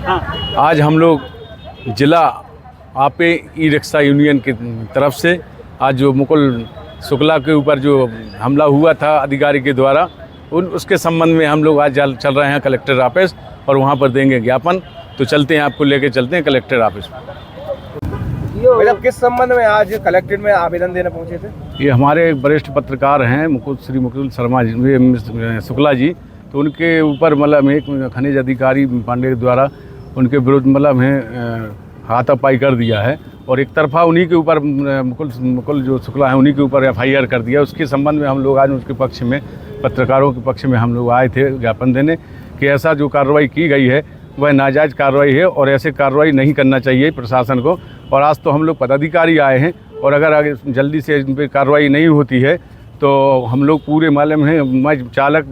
आज हम लोग जिला आपे ई रिक्शा यूनियन की तरफ से आज जो मुकुल शुक्ला के ऊपर जो हमला हुआ था अधिकारी के द्वारा उसके संबंध में हम लोग आज चल रहे हैं कलेक्टर ऑफिस और वहाँ पर देंगे ज्ञापन। तो चलते हैं, आपको लेके चलते हैं कलेक्टर ऑफिस। मतलब किस संबंध में आज कलेक्ट्रेट में आवेदन देने पहुंचे थे? ये हमारे वरिष्ठ पत्रकार हैं श्री मुकुल शर्मा जी, शुक्ला जी। तो उनके ऊपर मतलब एक खनिज अधिकारी पांडे के द्वारा उनके विरुद्ध मतलब हाथापाई कर दिया है और एक तरफा उन्हीं के ऊपर मुकुल जो शुक्ला है उन्हीं के ऊपर FIR कर दिया। उसके संबंध में हम लोग आज उसके पक्ष में, पत्रकारों के पक्ष में हम लोग आए थे ज्ञापन देने कि ऐसा जो कार्रवाई की गई है वह नाजायज़ कार्रवाई है और ऐसे कार्रवाई नहीं करना चाहिए प्रशासन को। और आज तो हम लोग पदाधिकारी आए हैं और अगर आगे जल्दी से इन पर कार्रवाई नहीं होती है तो हम लोग पूरे मालूम हैं, मैं चालक,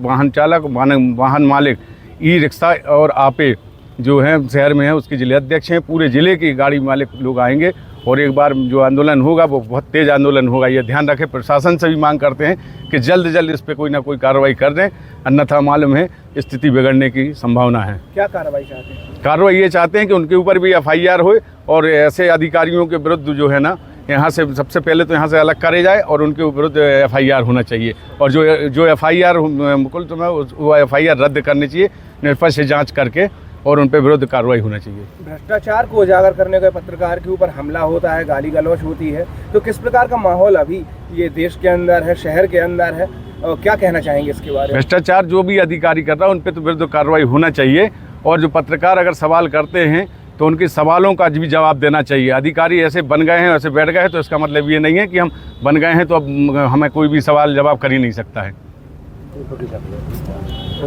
वाहन मालिक, ई रिक्शा और आपे जो है शहर में है उसके जिले अध्यक्ष हैं, पूरे ज़िले की गाड़ी मालिक लोग आएंगे और एक बार जो आंदोलन होगा वो बहुत तेज़ आंदोलन होगा। ये ध्यान रखें। प्रशासन से भी मांग करते हैं कि जल्द से जल्द इस पर कोई ना कोई कार्रवाई कर दें, अन्यथा मालूम है स्थिति बिगड़ने की संभावना है। क्या कार्रवाई चाहते हैं? कार्रवाई ये चाहते हैं कि उनके ऊपर भी FIR हो और ऐसे अधिकारियों के विरुद्ध जो है ना, यहाँ से सबसे पहले तो यहाँ से अलग करे जाए और उनके विरुद्ध FIR होना चाहिए और जो FIR मुकुल तो वो FIR रद्द करनी चाहिए, निष्पक्ष जाँच करके और उन पर विरुद्ध कार्रवाई होना चाहिए। भ्रष्टाचार को उजागर करने के पत्रकार के ऊपर हमला होता है, गाली गलौज होती है, तो किस प्रकार का माहौल अभी ये देश के अंदर है, शहर के अंदर है, और क्या कहना चाहेंगे इसके बारे में? भ्रष्टाचार जो भी अधिकारी कर रहा है उन पर तो विरुद्ध कार्रवाई होना चाहिए और जो पत्रकार अगर सवाल करते हैं तो उनके सवालों का भी जवाब देना चाहिए। अधिकारी ऐसे बन गए हैं, ऐसे बैठ गए हैं तो इसका मतलब ये नहीं है कि हम बन गए हैं तो अब हमें कोई भी सवाल जवाब कर ही नहीं सकता है।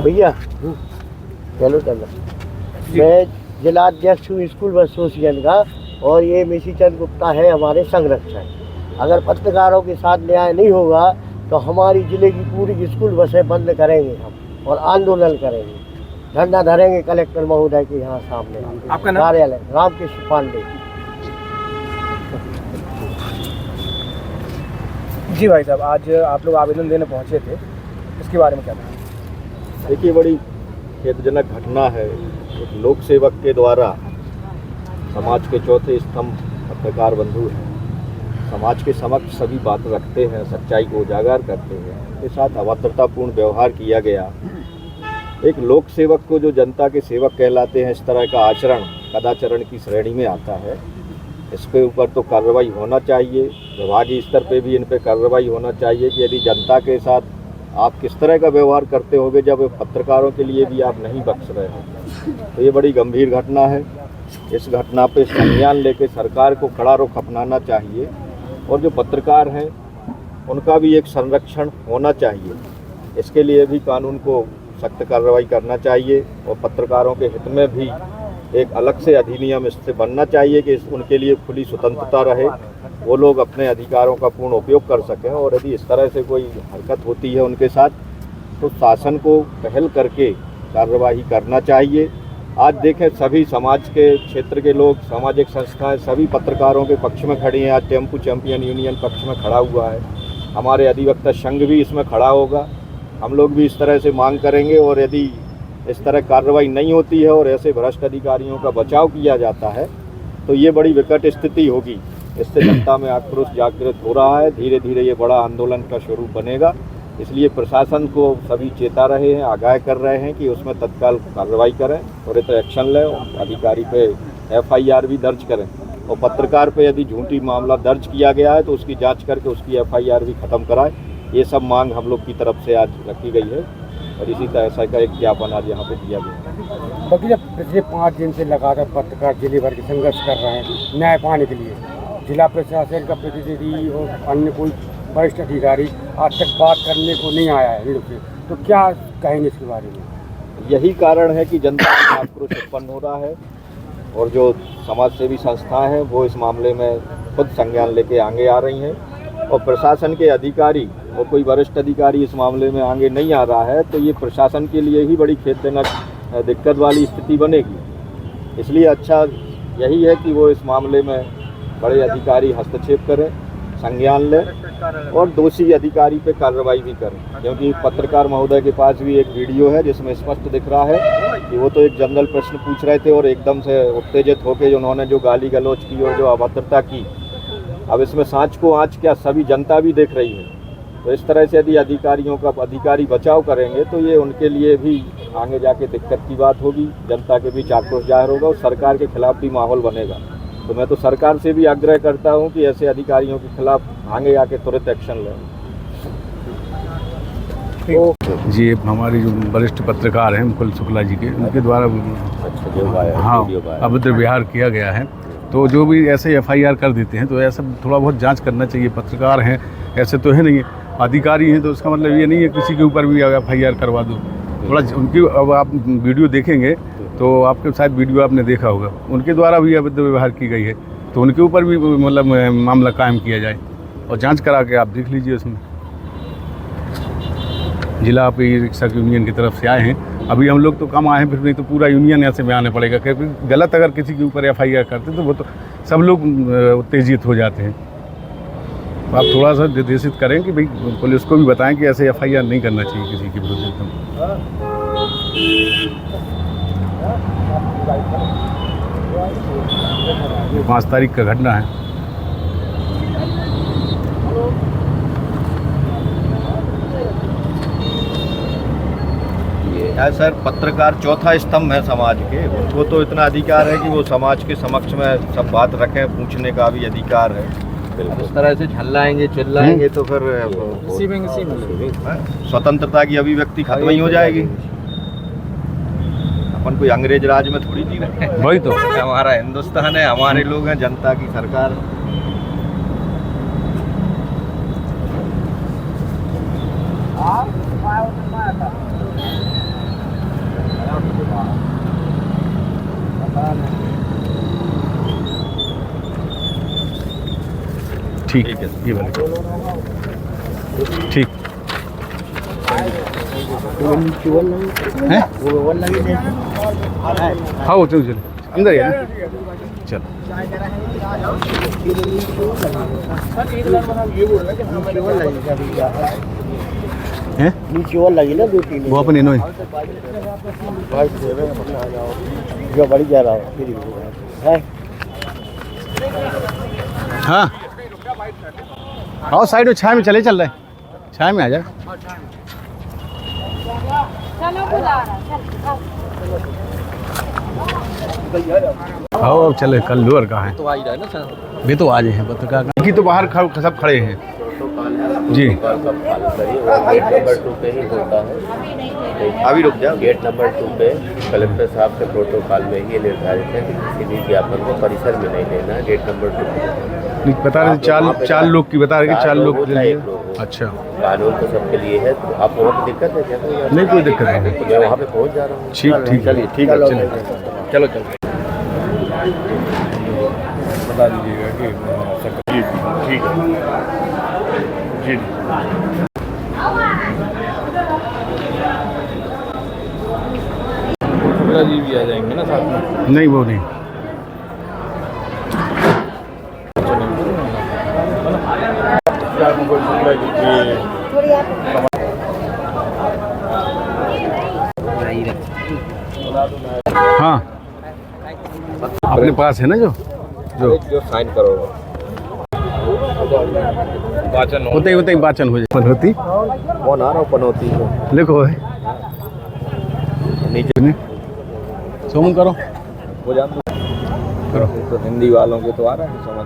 भैया चलो मैं जिला अध्यक्ष हूँ स्कूल बस एसोसिएशन का और ये मिशी चंद गुप्ता है हमारे संरक्षक। अगर पत्रकारों के साथ न्याय नहीं होगा तो हमारी ज़िले की पूरी स्कूल बसें बंद करेंगे हम और आंदोलन करेंगे, धरना धरेंगे कलेक्टर महोदय के यहाँ सामने। आपका नाम? कार्यालय रामकृष्ण पांडे। जी भाई साहब, आज आप लोग आवेदन देने पहुँचे थे, इसके बारे में क्या बताएं? देखिए, बड़ी खेदजनक घटना है। एक लोक सेवक के द्वारा समाज के चौथे स्तंभ पत्रकार बंधु हैं, समाज के समक्ष सभी बात रखते हैं, सच्चाई को उजागर करते हैं, उनके साथ अभद्रतापूर्ण व्यवहार किया गया। एक लोक सेवक को, जो जनता के सेवक कहलाते हैं, इस तरह का आचरण कदाचरण की श्रेणी में आता है। इसके ऊपर तो कार्रवाई होना चाहिए, विभागीय स्तर पे भी इन पे कार्रवाई होना चाहिए कि यदि जनता के साथ आप किस तरह का व्यवहार करते होगे जब पत्रकारों के लिए भी आप नहीं बख्श रहे हो। तो ये बड़ी गंभीर घटना है। इस घटना पे संज्ञान लेकर सरकार को कड़ा रुख अपनाना चाहिए और जो पत्रकार हैं उनका भी एक संरक्षण होना चाहिए। इसके लिए भी कानून को सख्त कार्रवाई करना चाहिए और पत्रकारों के हित में भी एक अलग से अधिनियम इससे बनना चाहिए कि उनके लिए खुली स्वतंत्रता रहे, वो लोग अपने अधिकारों का पूर्ण उपयोग कर सकें। और यदि इस तरह से कोई हरकत होती है उनके साथ तो शासन को पहल करके कार्रवाई करना चाहिए। आज देखें, सभी समाज के क्षेत्र के लोग, सामाजिक संस्थाएं सभी पत्रकारों के पक्ष में खड़ी हैं। आज टेम्पू चैंपियन यूनियन पक्ष में खड़ा हुआ है, हमारे अधिवक्ता संघ भी इसमें खड़ा होगा। हम लोग भी इस तरह से मांग करेंगे और यदि इस तरह कार्रवाई नहीं होती है और ऐसे भ्रष्ट अधिकारियों का बचाव किया जाता है तो ये बड़ी विकट स्थिति होगी। इससे जनता में आक्रोश जागृत हो रहा है, धीरे धीरे ये बड़ा आंदोलन का स्वरूप बनेगा। इसलिए प्रशासन को सभी चेता रहे हैं, आगाह कर रहे हैं कि उसमें तत्काल कार्रवाई करें और एक एक्शन लें, अधिकारी पे FIR भी दर्ज करें और पत्रकार पे यदि झूठी मामला दर्ज किया गया है तो उसकी जांच करके उसकी FIR भी ख़त्म कराएं। ये सब मांग हम लोग की तरफ से आज रखी गई है और इसी तरह का एक ज्ञापन आज यहाँ पे दिया गया है। बाकी जब पिछले 5 दिन से लगातार पत्रकार जिले भर के संघर्ष कर रहे हैं न्याय पाने के लिए, जिला प्रशासन का प्रतिनिधि और अन्य कोई वरिष्ठ अधिकारी आज तक बात करने को नहीं आया है इनसे, तो क्या कहेंगे इसके बारे में? यही कारण है कि जनता में आक्रोश उत्पन्न हो रहा है और जो समाज सेवी संस्थाएं हैं वो इस मामले में खुद संज्ञान लेके आगे आ रही हैं और प्रशासन के अधिकारी और कोई वरिष्ठ अधिकारी इस मामले में आगे नहीं आ रहा है तो ये प्रशासन के लिए ही बड़ी खेदजनक दिक्कत वाली स्थिति बनेगी। इसलिए अच्छा यही है कि वो इस मामले में बड़े अधिकारी हस्तक्षेप करें संज्ञान लें और दोषी अधिकारी पे कार्रवाई भी करें, क्योंकि पत्रकार महोदय के पास भी एक वीडियो है जिसमें स्पष्ट दिख रहा है कि वो तो एक जनरल प्रश्न पूछ रहे थे और एकदम से उत्तेजित होकर उन्होंने जो गाली गलौज की और जो अभद्रता की, अब इसमें सांच को आँच क्या सभी जनता भी देख रही है। तो इस तरह से यदि अधिकारी बचाव करेंगे तो ये उनके लिए भी आगे जाके दिक्कत की बात होगी, जनता के बीच आक्रोश जाहिर होगा और सरकार के खिलाफ भी माहौल बनेगा। तो मैं तो सरकार से भी आग्रह करता हूं कि ऐसे अधिकारियों के खिलाफ आगे आके तुरंत एक्शन लें। जी हमारे जो वरिष्ठ पत्रकार हैं मुकुल शुक्ला जी के, उनके द्वारा हाँ अभद्र व्यवहार किया गया है। तो जो भी ऐसे FIR कर देते हैं तो ऐसा थोड़ा बहुत जांच करना चाहिए। पत्रकार हैं, ऐसे तो है नहीं, अधिकारी हैं, तो उसका मतलब ये नहीं है किसी के ऊपर भी FIR करवा दो। थोड़ा उनकी, अब आप वीडियो देखेंगे तो आपके शायद वीडियो आपने देखा होगा, उनके द्वारा भी अभद्र व्यवहार की गई है, तो उनके ऊपर भी मतलब मामला कायम किया जाए और जांच करा के आप देख लीजिए। उसमें जिला पे रिक्शा यूनियन की तरफ से आए हैं, अभी हम लोग तो कम आए हैं, फिर नहीं तो पूरा यूनियन ऐसे में आने पड़ेगा, क्योंकि गलत अगर किसी के ऊपर FIR करते तो वो तो सब लोग उत्तेजित हो जाते हैं। तो आप थोड़ा सा निर्देशित करें कि भाई पुलिस को भी बताएं कि ऐसे FIR नहीं करना चाहिए किसी के विरुद्ध एकदम। 5 तारीख का घटना है। सर, पत्रकार चौथा स्तंभ है समाज के, उसको तो इतना अधिकार है कि वो समाज के समक्ष में सब बात रखें, पूछने का भी अधिकार है। इस तरह से झल्लाएंगे चिल्लाएंगे तो फिर स्वतंत्रता की अभिव्यक्ति खत्म ही हो जाएगी। अपन कोई अंग्रेज राज में थोड़ी जी रहे हैं, वही तो हमारा हिंदुस्तान है, हमारे लोग हैं, जनता की सरकार। ठीक है, ये वाले ठीक है। हाँ वो चलो अंदर ही है ना, चलो। हैं नीचे और लगी ना 2-3 वो अपन इन्होंने जो बड़ी जा रहा है। हाँ आओ साइड में, छाया में चले चल रहे, छाया में आ जाए। आओ अब चले, कल लोअर का है तो आ ही रहा है ना, वे तो आज हैं पत्रकार की तो बाहर सब खड़े हैं जी। गेट नंबर 2 पे ही होता है। अभी रुक जाओ। गेट नंबर 2 पे कलेक्टर साहब के प्रोटोकॉल में ही निर्धारित है कि किसी भी ज्ञापन को परिसर में नहीं लेना। गेट नंबर 2 पे बता रहे चार लोग की बता रहे कि 4 लोग। अच्छा, कानून तो सबके लिए है। तो आप वहाँ पर दिक्कत है क्या? नहीं कोई दिक्कत नहीं, तो मैं वहाँ पे पहुँच जा रहा हूँ। ठीक चलिए ठीक है, चलो बता दीजिएगा कि ठीक है जी। जी भी आ जाएंगे ना साथ में? नहीं वो नहीं। हाँ अपने पास है ना जो साइन करो, वाचन होते ही वाचन हो जाए। पनौती कौन आ रहा हो? पनौती लिखो है नीचे सोमन करो हो जाता करो। तो हिंदी वालों के तो आ रहा है समझ।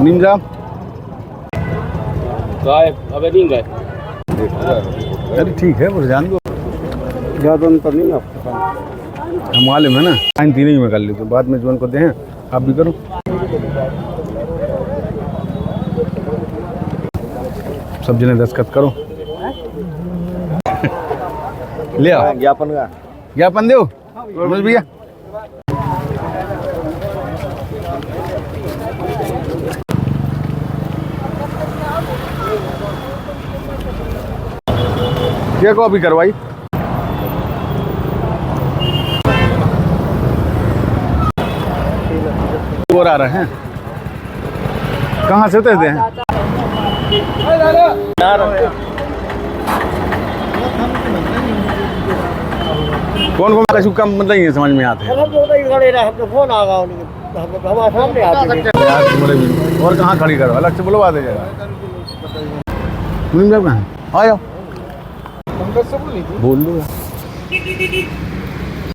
निंजा अबे नहीं गए। अरे ठीक है, वो जान दो, ज़्यादा अंतर नहीं है आपके पास। हम मालूम है ना, साइन तीन ही में कर लेते बाद में जो उनको दे हैं आप भी करो। सब जने दस्तखत करो। ले आओ ज्ञापन दो रोज भैया। क्या कॉपी करवाई? और आ रहे हैं कहाँ से उतरते हैं? कौन कौन कछु कम मतलब ये समझ में आते हैं हम तो नहीं खड़े रहे, हम तो फोन आ गया उनके, हमारे सामने आते थे। यार तुम्हारे भी और कहाँ खड़ी करो, अलग से बुलवा दे जाएगा। कहाँ आ जाओ, बोल दो।